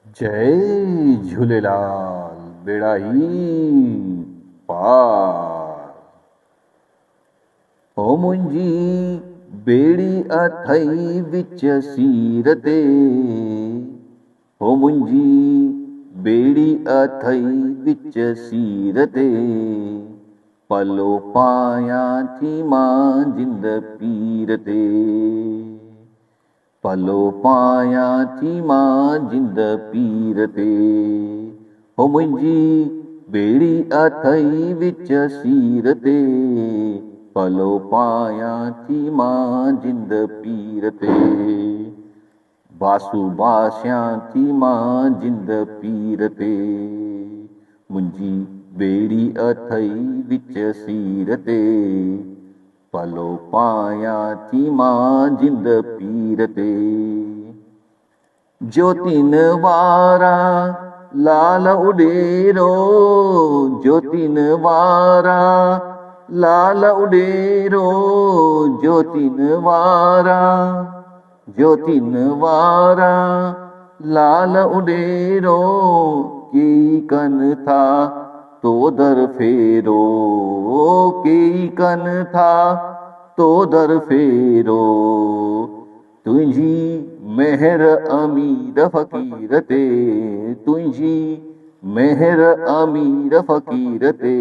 जय झूलेलाल बेड़ा ई पार। ओ मुंहिंजी बेड़ी अथई विच सीर ते, ओ मुंहिंजी बेड़ी अथई विच सीर ते, पलो पायां थी मां जिंद पीर ते, पलो पायां थी मां जिंद पीर ते। हो मुंहिंजी बेड़ी अथई विच सीर ते, पलो पायां थी मां जिंद पीर ते, बासु बासियां थी मां जिंद पीर ते। मुंहिंजी बेड़ी अथई विच सीर ते, पलो पायां थी मां जिंद पीर ते। ज्योतिन वारा लाल उडेरो, ज्योतिन वारा लाल उडेरो, ज्योतिन वारा, ज्योतिन वारा लाल उडेरो, केई कन था तो दर फेरो, केई कन था तो दर फेरो। तुंहिंजी मेहर अमीर फ़क़ीर ते, तुंहिंजी मेहर अमीर फ़क़ीर ते,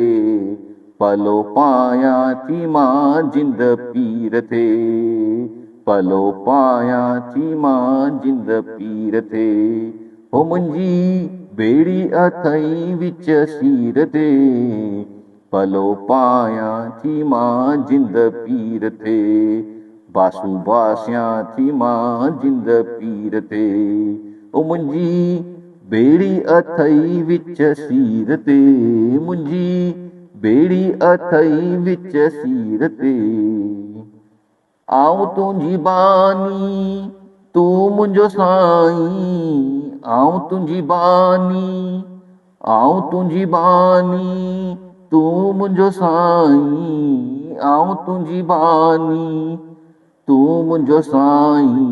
पलो पायां थी मां जिंद पीर ते, पलो पायां थी मां जिंद पीर ते। हो मुंहिंजी बेड़ी अथई विच सीर ते, पलो पायां थी मां जिंद पीर ते, बासु बासियां थी मां जिंद पीर ते। ओ मुंहिंजी बेड़ी अथई विच सीर ते, मुंहिंजी बेड़ी अथई विच सीर ते। आऊं तुंहिंजी बानी तूं मुंहिंजो साईं, आऊं तुंहिंजी बानी, आऊं तुंहिंजी बानी तूं मुंहिंजो साईं, आऊं तुंहिंजी बानी तूं मुंहिंजो साईं।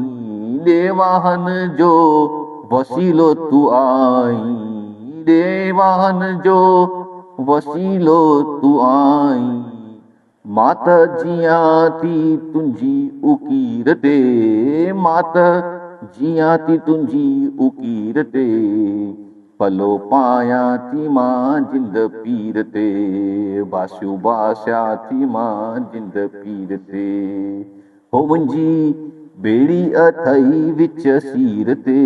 ॾेवाहन जो वसीलो तूं आहीं, ॾेवाहन जो वसीलो तूं आहीं। मां त जियां थी तुंहिंजी उकीर ते, मां त जियां थी तुंहिंजी उकीर ते, पलो पायां थी मां जिंद पीर ते, बासियूं बासियां थी मां जिंद पीर ते। हो मुंहिंजी बेड़ी अथई विच सीर ते।